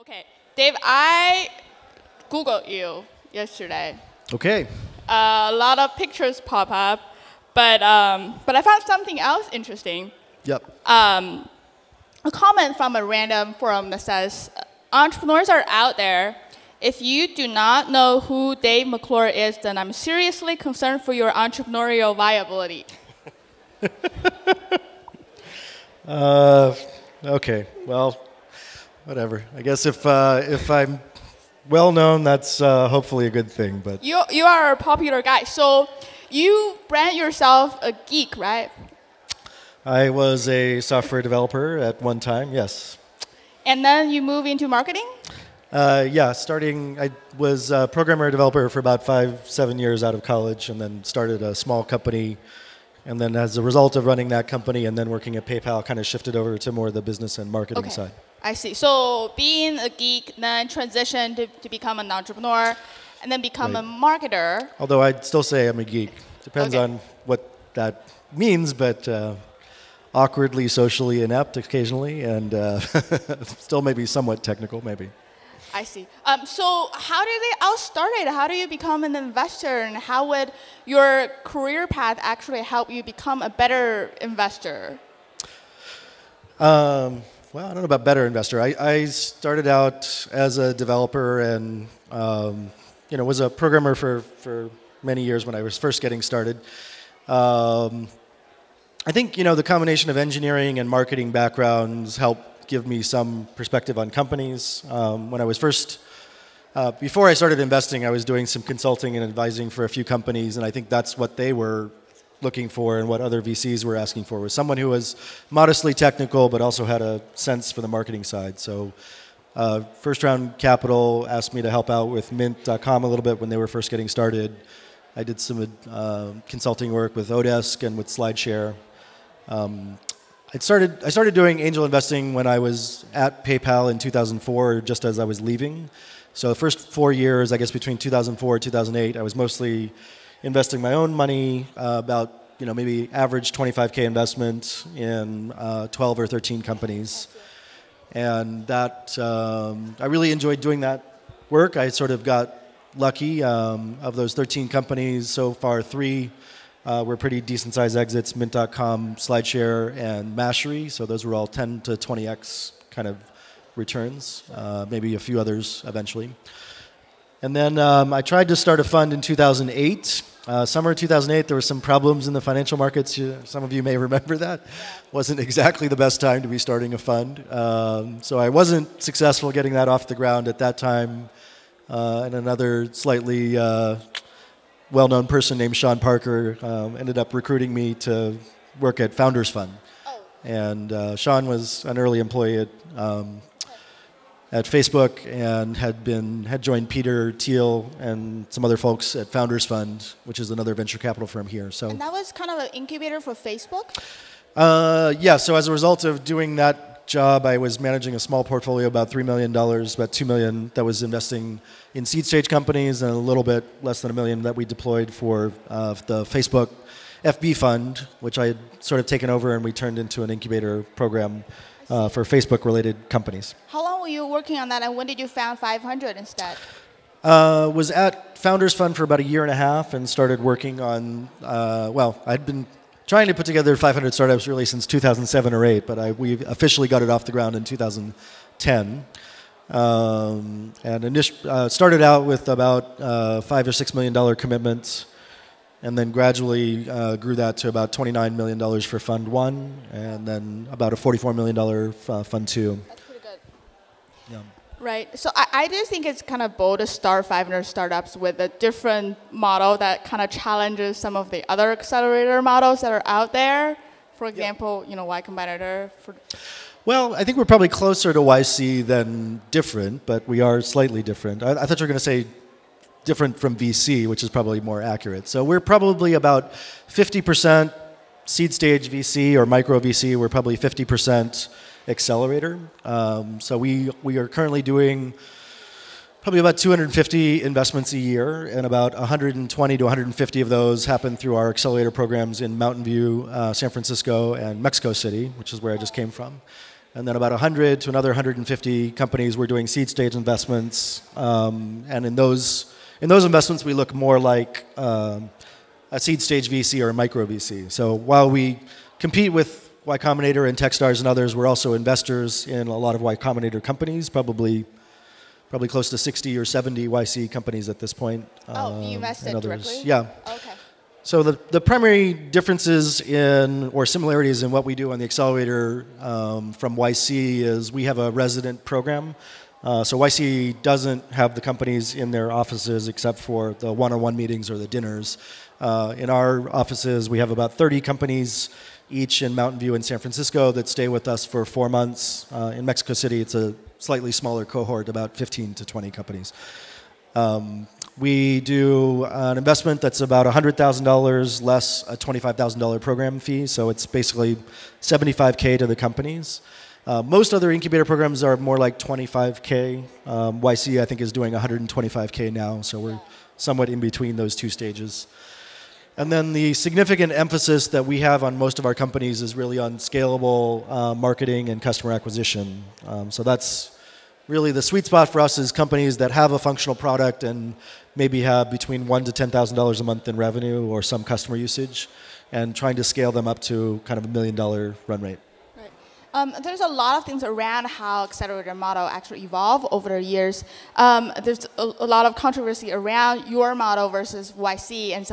Okay, Dave, I Googled you yesterday. Okay. A lot of pictures pop up, but I found something else interesting. Yep. A comment from a random forum that says, entrepreneurs are out there. If you do not know who Dave McClure is, then I'm seriously concerned for your entrepreneurial viability. Okay. Well, whatever. I guess if I'm well known, that's hopefully a good thing. But You are a popular guy, so you brand yourself a geek, right? I was a software developer at one time. Yes. And then you move into marketing? Yeah. I was a programmer developer for about 5-7 years out of college, and then started a small company. And then as a result of running that company and then working at PayPal, kind of shifted over to more of the business and marketing side. I see. So being a geek, then transition to become an entrepreneur, and then become a marketer. Although I'd still say I'm a geek. Depends on what that means, but awkwardly socially inept occasionally, and still maybe somewhat technical, maybe. I see. So how did they all started? How do you become an investor, and how would your career path actually help you become a better investor? Well, I don't know about better investor. I started out as a developer and was a programmer for many years when I was first getting started. I think the combination of engineering and marketing backgrounds helped give me some perspective on companies. When I was before I started investing, I was doing some consulting and advising for a few companies, and I think that's what they were looking for and what other VCs were asking for, was someone who was modestly technical but also had a sense for the marketing side. So first round capital asked me to help out with Mint.com a little bit when they were first getting started. I did some consulting work with Odesk and with SlideShare. I started doing angel investing when I was at PayPal in 2004, just as I was leaving. So the first 4 years, I guess between 2004 and 2008, I was mostly investing my own money, about maybe average 25K investment in 12 or 13 companies. And that I really enjoyed doing that work. I sort of got lucky. Of those 13 companies, so far 3 were pretty decent sized exits: Mint.com, SlideShare, and Mashery. So those were all 10 to 20x kind of returns, maybe a few others eventually. And then I tried to start a fund in 2008. Summer 2008, there were some problems in the financial markets. Some of you may remember that. Wasn't exactly the best time to be starting a fund. So I wasn't successful getting that off the ground at that time. And another slightly well-known person named Sean Parker ended up recruiting me to work at Founders Fund. Oh. And Sean was an early employee at Facebook and had joined Peter Thiel and some other folks at Founders Fund, which is another venture capital firm here. So. And that was kind of an incubator for Facebook? Yeah, so as a result of doing that job, I was managing a small portfolio, about $3 million, about $2 million that was investing in seed stage companies, and a little bit less than $1 million that we deployed for the Facebook FB fund, which I had sort of taken over and we turned into an incubator program for Facebook-related companies. How long were you working on that, and when did you found 500 instead? Was at Founders Fund for about 1.5 years and started working on, I'd been trying to put together 500 startups really since 2007 or 8, but we officially got it off the ground in 2010. And started out with about $5 or $6 million commitments, and then gradually grew that to about $29 million for Fund 1, and then about a $44 million Fund 2. That's pretty good. Yeah. Right. So I do think it's kind of bold to start 500 startups with a different model that kind of challenges some of the other accelerator models that are out there. For example, Y Combinator. Well, I think we're probably closer to YC than different, but we are slightly different. I thought you were going to say different from VC, which is probably more accurate. So we're probably about 50% seed stage VC or micro VC. We're probably 50% accelerator. So we are currently doing probably about 250 investments a year, and about 120 to 150 of those happen through our accelerator programs in Mountain View, San Francisco, and Mexico City, which is where I just came from. And then about 100 to another 150 companies we're doing seed stage investments. And in those investments, we look more like a seed stage VC or a micro VC. So while we compete with Y Combinator and Techstars and others, we're also investors in a lot of Y Combinator companies, probably close to 60 or 70 YC companies at this point. Oh, you invested directly? Yeah. Okay. So the primary differences or similarities in what we do on the accelerator from YC is we have a resident program. So YC doesn't have the companies in their offices except for the one-on-one meetings or the dinners. In our offices, we have about 30 companies each in Mountain View and San Francisco that stay with us for 4 months. In Mexico City, it's a slightly smaller cohort, about 15 to 20 companies. We do an investment that's about $100,000 less a $25,000 program fee, so it's basically $75K to the companies. Most other incubator programs are more like $25K. YC, I think, is doing $125K now, so we're somewhat in between those two stages. And then the significant emphasis that we have on most of our companies is really on scalable marketing and customer acquisition. So that's really the sweet spot for us is companies that have a functional product and maybe have between $1,000 to $10,000 a month in revenue or some customer usage, and trying to scale them up to kind of $1 million run rate. There's a lot of things around how accelerator model actually evolve over the years. There's a lot of controversy around your model versus YC, and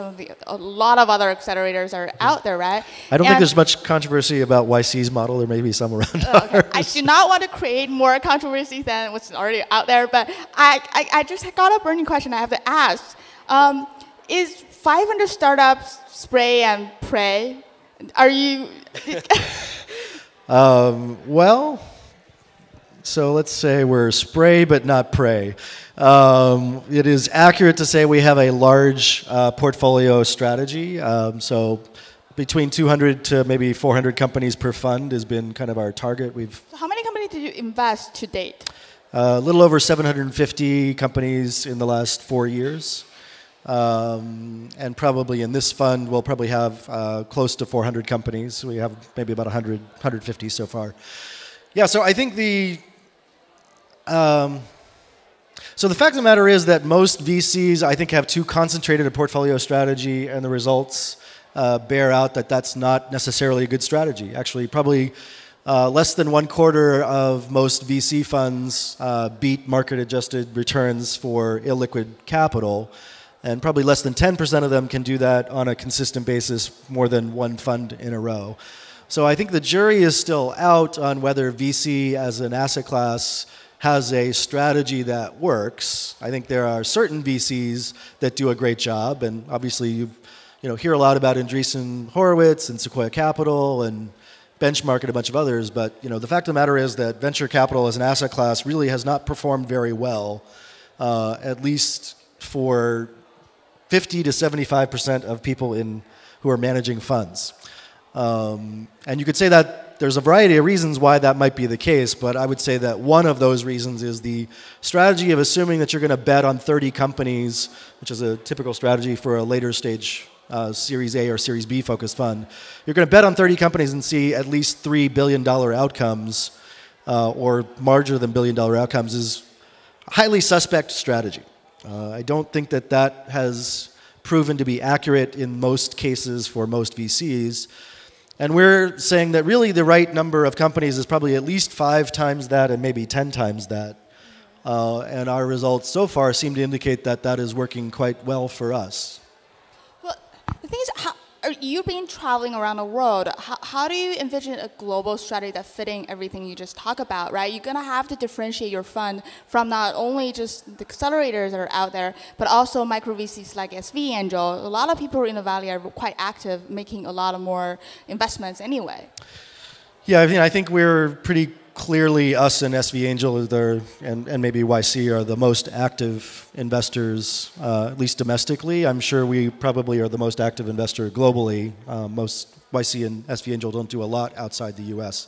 a lot of other accelerators are out there, right? I don't think there's much controversy about YC's model. There may be some around ours. I do not want to create more controversy than what's already out there, but I just got a burning question I have to ask. Is 500 startups spray and pray? Are you... Well, so let's say we're spray but not pray. It is accurate to say we have a large portfolio strategy. So between 200 to maybe 400 companies per fund has been kind of our target. So how many companies did you invest to date? A little over 750 companies in the last 4 years. And probably in this fund, we'll probably have close to 400 companies. We have maybe about 100, 150 so far. Yeah, so I think so the fact of the matter is that most VCs, I think, have too concentrated a portfolio strategy, and the results bear out that that's not necessarily a good strategy. Actually, probably less than 1/4 of most VC funds beat market-adjusted returns for illiquid capital. And probably less than 10% of them can do that on a consistent basis more than one fund in a row. So I think the jury is still out on whether VC as an asset class has a strategy that works. I think there are certain VCs that do a great job, and obviously you hear a lot about Andreessen Horowitz and Sequoia Capital and Benchmark and a bunch of others, but the fact of the matter is that venture capital as an asset class really has not performed very well, at least for 50 to 75% of people who are managing funds. And you could say that there's a variety of reasons why that might be the case, but I would say that one of those reasons is the strategy of assuming that you're going to bet on 30 companies, which is a typical strategy for a later stage Series A or Series B focused fund. You're going to bet on 30 companies and see at least $3 billion outcomes or larger than $1 billion outcomes is a highly suspect strategy. I don't think that has proven to be accurate in most cases for most VCs. And we're saying that really the right number of companies is probably at least 5 times that and maybe 10 times that. And our results so far seem to indicate that that is working quite well for us. Well, the thing is, you've been traveling around the world. How do you envision a global strategy that's fitting everything you just talked about, right? You're going to have to differentiate your fund from not only just the accelerators that are out there, but also micro VCs like SV Angel. A lot of people in the Valley are quite active, making a lot of more investments anyway. Yeah, I think we're pretty clearly, us and SV Angel and maybe YC are the most active investors, at least domestically. I'm sure we probably are the most active investor globally. Most YC and SV Angel don't do a lot outside the U.S.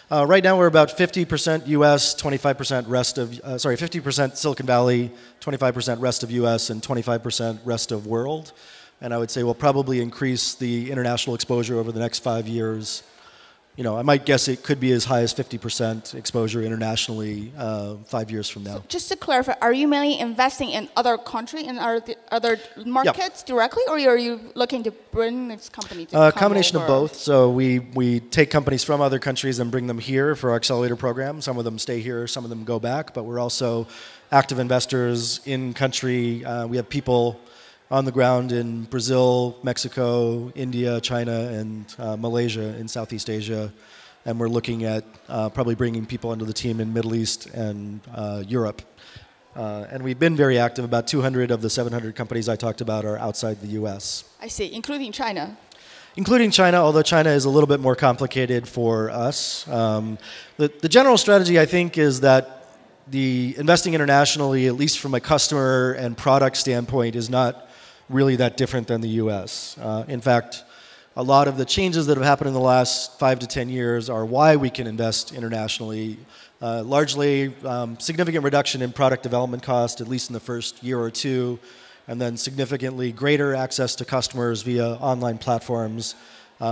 Right now we're about 50% U.S., 25% rest of 50% Silicon Valley, 25% rest of U.S., and 25% rest of world. And I would say we'll probably increase the international exposure over the next 5 years. I might guess it could be as high as 50% exposure internationally 5 years from now. So just to clarify, are you mainly investing in other countries, in other markets directly, or are you looking to bring this company to a combination of both. So we take companies from other countries and bring them here for our accelerator program. Some of them stay here, some of them go back, but we're also active investors in country. We have people on the ground in Brazil, Mexico, India, China, and Malaysia in Southeast Asia. And we're looking at probably bringing people into the team in Middle East and Europe. And we've been very active. About 200 of the 700 companies I talked about are outside the US. I see, including China. Including China, although China is a little bit more complicated for us. The general strategy, I think, is that the investing internationally, at least from a customer and product standpoint, is not really that different than the US. In fact, a lot of the changes that have happened in the last 5 to 10 years are why we can invest internationally. Largely, significant reduction in product development cost, at least in the first year or two, and then significantly greater access to customers via online platforms,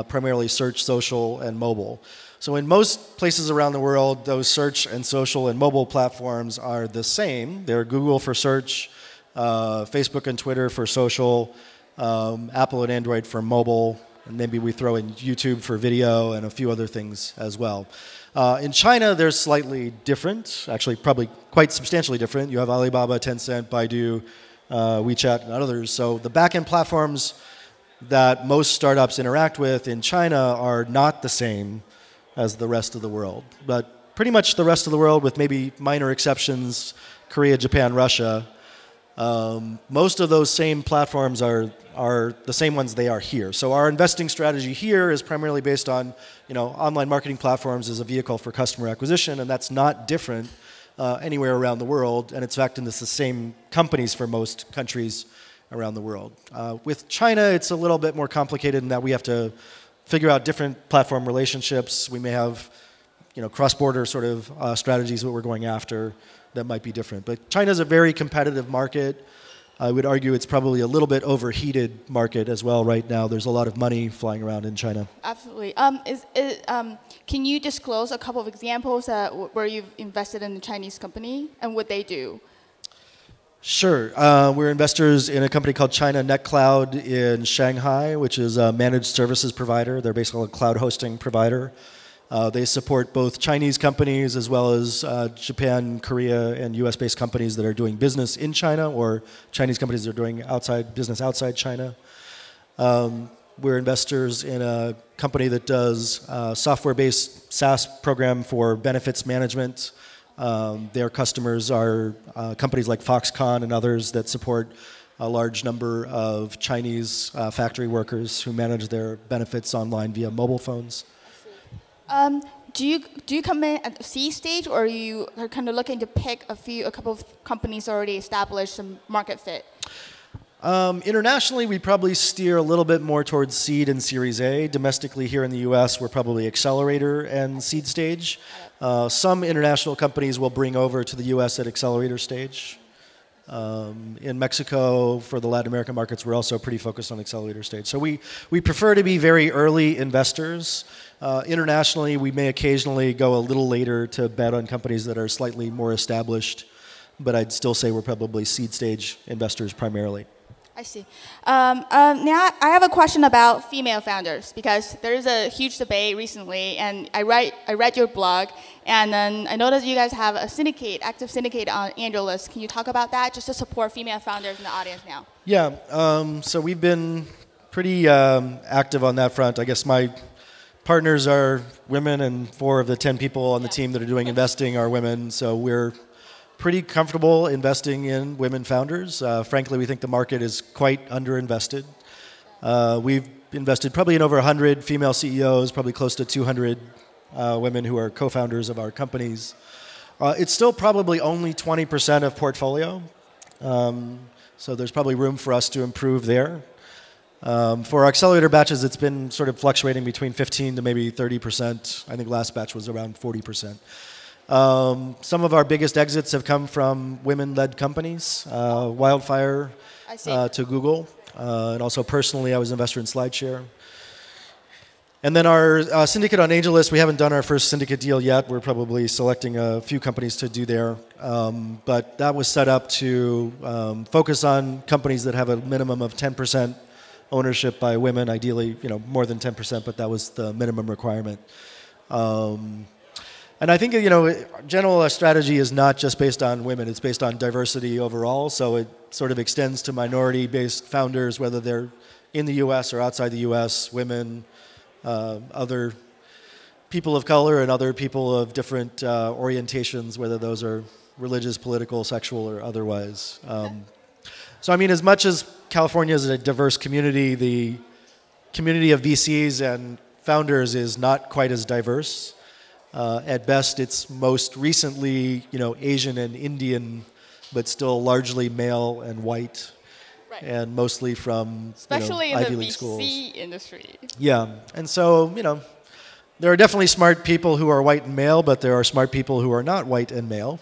primarily search, social, and mobile. So in most places around the world, those search and social and mobile platforms are the same. They're Google for search, Facebook and Twitter for social, Apple and Android for mobile, and maybe we throw in YouTube for video and a few other things as well. In China, they're slightly different, actually probably quite substantially different. You have Alibaba, Tencent, Baidu, WeChat, and others. So the back-end platforms that most startups interact with in China are not the same as the rest of the world. But pretty much the rest of the world, with maybe minor exceptions, Korea, Japan, Russia, most of those same platforms are the same ones they are here. So our investing strategy here is primarily based on, online marketing platforms as a vehicle for customer acquisition, and that's not different anywhere around the world. And in fact, it's the same companies for most countries around the world. With China, it's a little bit more complicated in that we have to figure out different platform relationships. We may have, cross-border sort of strategies that we're going after that might be different. But China's a very competitive market. I would argue it's probably a little bit overheated market as well right now. There's a lot of money flying around in China. Absolutely. Can you disclose a couple of examples where you've invested in the Chinese company and what they do? Sure. We're investors in a company called China Net Cloud in Shanghai, which is a managed services provider. They're basically a cloud hosting provider. They support both Chinese companies as well as Japan, Korea, and US-based companies that are doing business in China, or Chinese companies that are doing business outside China. We're investors in a company that does software-based SaaS program for benefits management. Their customers are companies like Foxconn and others that support a large number of Chinese factory workers who manage their benefits online via mobile phones. Do you come in at the seed stage, or are you kind of looking to pick a couple of companies already established and market fit? Internationally, we probably steer a little bit more towards seed and Series A. Domestically, here in the US, we're probably accelerator and seed stage. Some international companies will bring over to the US at accelerator stage. In Mexico, for the Latin American markets, we're also pretty focused on accelerator stage. So we prefer to be very early investors. Internationally, we may occasionally go a little later to bet on companies that are slightly more established, but I'd still say we're probably seed stage investors primarily. I see. Now I have a question about female founders, because there is a huge debate recently, and I read your blog, and then I noticed you guys have a active syndicate on AngelList. Can you talk about that, just to support female founders in the audience now? Yeah. So we've been pretty active on that front. I guess my partners are women, and 4 of the 10 people on the team that are doing investing are women. So we're pretty comfortable investing in women founders. Frankly, we think the market is quite underinvested. We've invested probably in over 100 female CEOs, probably close to 200 women who are co-founders of our companies. It's still probably only 20% of portfolio, so there's probably room for us to improve there. For our accelerator batches, it's been sort of fluctuating between 15 to maybe 30%. I think last batch was around 40%. Some of our biggest exits have come from women-led companies, Wildfire to Google, and also personally I was an investor in SlideShare. And then our syndicate on AngelList, we haven't done our first syndicate deal yet. We're probably selecting a few companies to do there. But that was set up to focus on companies that have a minimum of 10% ownership by women, ideally, more than 10%, but that was the minimum requirement. And I think, general strategy is not just based on women, it's based on diversity overall, so it sort of extends to minority-based founders, whether they're in the US or outside the US, women, other people of color and other people of different orientations, whether those are religious, political, sexual, or otherwise. So I mean, as much as California is a diverse community, the community of VCs and founders is not quite as diverse. At best, it's most recently, Asian and Indian, but still largely male and white. Right. And mostly from especially in Ivy the League VC schools. Industry. Yeah, and so there are definitely smart people who are white and male, but there are smart people who are not white and male,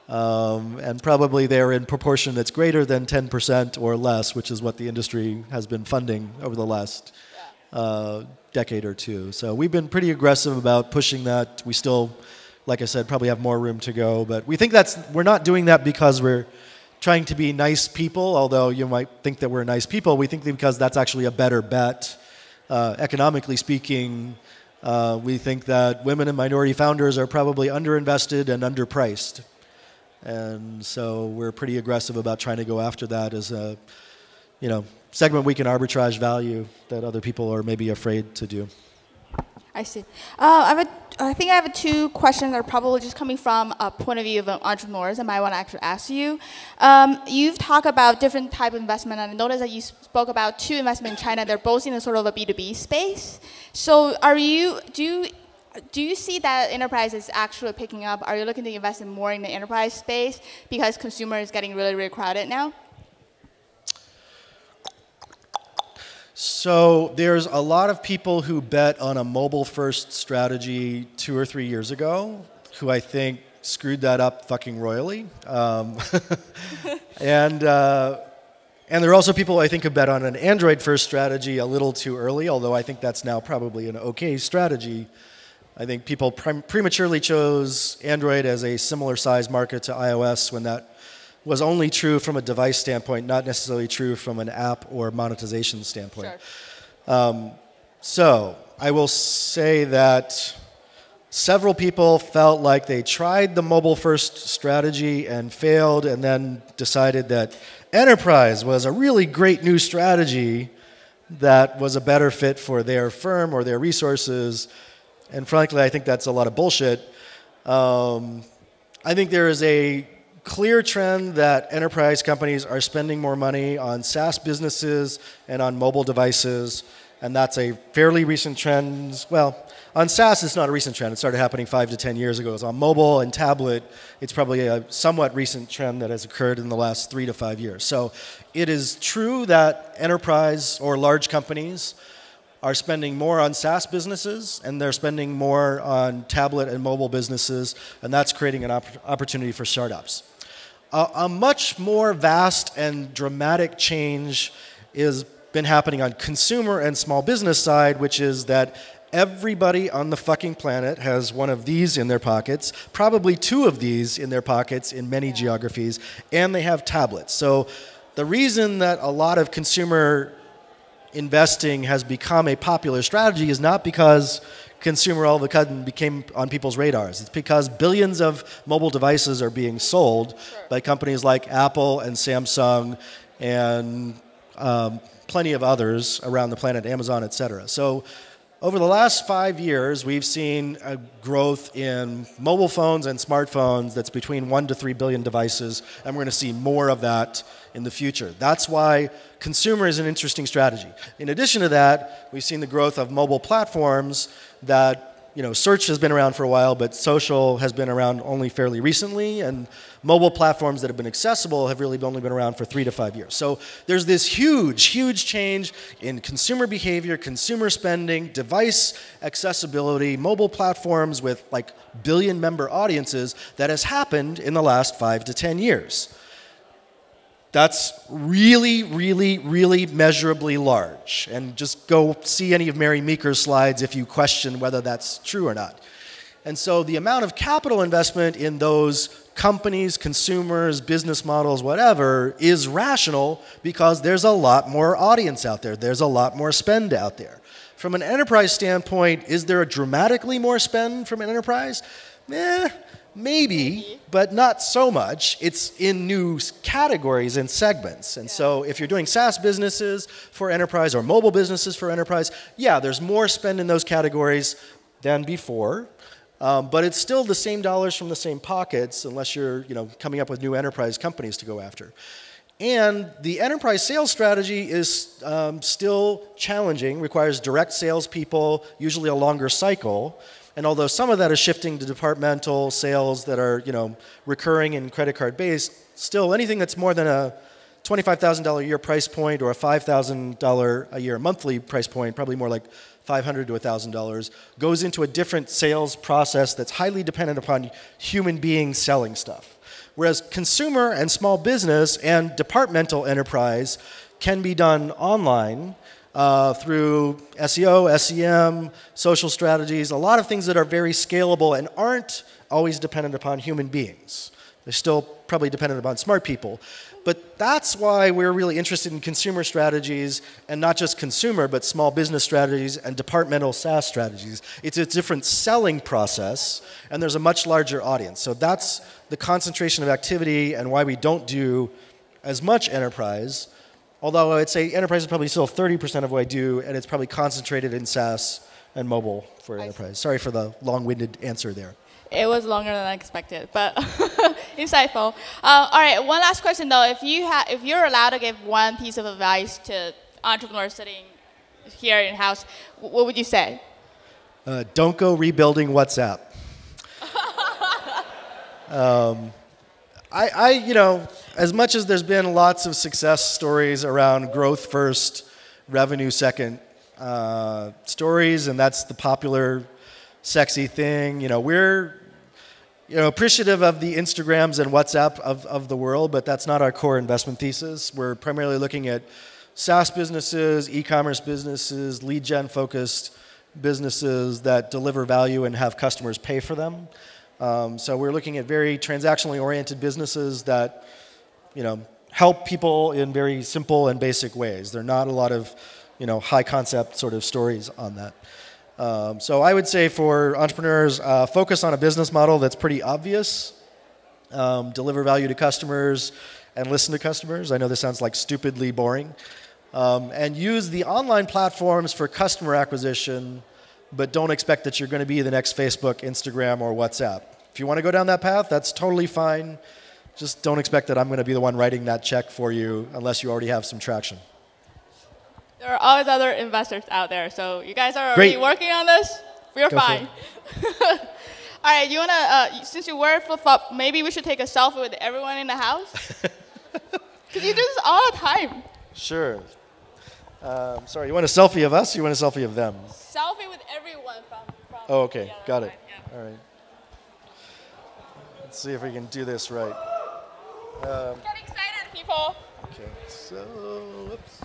and probably they're in proportion that's greater than 10% or less, which is what the industry has been funding over the last decade or two. So we've been pretty aggressive about pushing that. We still, like I said, probably have more room to go, but we think we're not doing that because we're trying to be nice people, although you might think that we're nice people. We think that because that's actually a better bet. Economically speaking, we think that women and minority founders are probably underinvested and underpriced. And so we're pretty aggressive about trying to go after that as a, segment we can arbitrage value that other people are maybe afraid to do. I see. I think I have two questions that are probably just coming from a point of view of entrepreneurs. I might want to actually ask you. You've talked about different type of investment, and I noticed that you spoke about two investments in China. They're both in a sort of a B2B space. So do you see that enterprise is actually picking up? Are you looking to invest in more in the enterprise space because consumer is getting really, really crowded now? So there's a lot of people who bet on a mobile-first strategy 2 or 3 years ago, who I think screwed that up fucking royally. And there are also people I think who bet on an Android-first strategy a little too early, although I think that's now probably an okay strategy. I think people prematurely chose Android as a similar size market to iOS when that was only true from a device standpoint, not necessarily true from an app or monetization standpoint. Sure. So I will say that several people felt like they tried the mobile-first strategy and failed, and then decided that enterprise was a really great new strategy that was a better fit for their firm or their resources. And frankly, I think that's a lot of bullshit. I think there is a clear trend that enterprise companies are spending more money on SaaS businesses and on mobile devices, and that's a fairly recent trend. Well, on SaaS, it's not a recent trend. It started happening 5 to 10 years ago. It's on mobile and tablet. It's probably a somewhat recent trend that has occurred in the last 3 to 5 years. So it is true that enterprise or large companies are spending more on SaaS businesses, and they're spending more on tablet and mobile businesses, and that's creating an opportunity for startups. A much more vast and dramatic change has been happening on consumer and small business side, which is that everybody on the fucking planet has one of these in their pockets, probably 2 of these in their pockets in many geographies, and they have tablets. So the reason that a lot of consumer investing has become a popular strategy is not because consumer all of a sudden became on people's radars. It's because billions of mobile devices are being sold by companies like Apple and Samsung and plenty of others around the planet, Amazon, et cetera. So over the last 5 years, we've seen a growth in mobile phones and smartphones that's between 1 to 3 billion devices, and we're going to see more of that in the future. That's why consumer is an interesting strategy. In addition to that, we've seen the growth of mobile platforms that, search has been around for a while, but social has been around only fairly recently, and mobile platforms that have been accessible have really only been around for 3 to 5 years. So there's this huge, huge change in consumer behavior, consumer spending, device accessibility, mobile platforms with like billion member audiences that has happened in the last 5 to 10 years. That's really, really, really measurably large. And just go see any of Mary Meeker's slides if you question whether that's true or not. And so the amount of capital investment in those companies, consumers, business models, whatever, is rational because there's a lot more audience out there. There's a lot more spend out there. From an enterprise standpoint, is there a dramatically more spend from an enterprise? Maybe, but not so much. It's in new categories and segments. And so if you're doing SaaS businesses for enterprise or mobile businesses for enterprise, yeah, there's more spend in those categories than before. But it's still the same dollars from the same pockets unless you're coming up with new enterprise companies to go after. And the enterprise sales strategy is still challenging, requires direct salespeople, usually a longer cycle. And although some of that is shifting to departmental sales that are, recurring and credit card based, still anything that's more than a $25,000 a year price point or a $5,000 a year monthly price point, probably more like $500 to $1,000, goes into a different sales process that's highly dependent upon human beings selling stuff. Whereas consumer and small business and departmental enterprise can be done online. Through SEO, SEM, social strategies, a lot of things that are very scalable and aren't always dependent upon human beings. They're still probably dependent upon smart people. But that's why we're really interested in consumer strategies, and not just consumer, but small business strategies and departmental SaaS strategies. It's a different selling process, and there's a much larger audience. So that's the concentration of activity and why we don't do as much enterprise. Although I'd say enterprise is probably still 30% of what I do, and it's probably concentrated in SaaS and mobile for enterprise. Sorry for the long-winded answer there. It was longer than I expected, but insightful. All right, one last question though. If you're allowed to give one piece of advice to entrepreneurs sitting here in-house, what would you say? Don't go rebuilding WhatsApp. As much as there's been lots of success stories around growth first, revenue second stories, and that's the popular, sexy thing, we're appreciative of the Instagrams and WhatsApp of the world, but that's not our core investment thesis. We're primarily looking at SaaS businesses, e-commerce businesses, lead gen focused businesses that deliver value and have customers pay for them. So we're looking at very transactionally oriented businesses that, help people in very simple and basic ways. There are not a lot of, high concept sort of stories on that. So I would say for entrepreneurs, focus on a business model that's pretty obvious, deliver value to customers, and listen to customers. I know this sounds like stupidly boring. And use the online platforms for customer acquisition, but don't expect that you're going to be the next Facebook, Instagram, or WhatsApp. If you want to go down that path, that's totally fine. Just don't expect that I'm going to be the one writing that check for you unless you already have some traction. There are always other investors out there, so you guys are already working on this? We're fine. All right, you want to, since you wear flip-flop, maybe we should take a selfie with everyone in the house? Because you do this all the time. Sure. Sorry, you want a selfie of us or you want a selfie of them? Selfie with everyone from Oh, okay. Got it. Yeah. All right. Let's see if we can do this right. Get excited, people. Okay, so, whoops.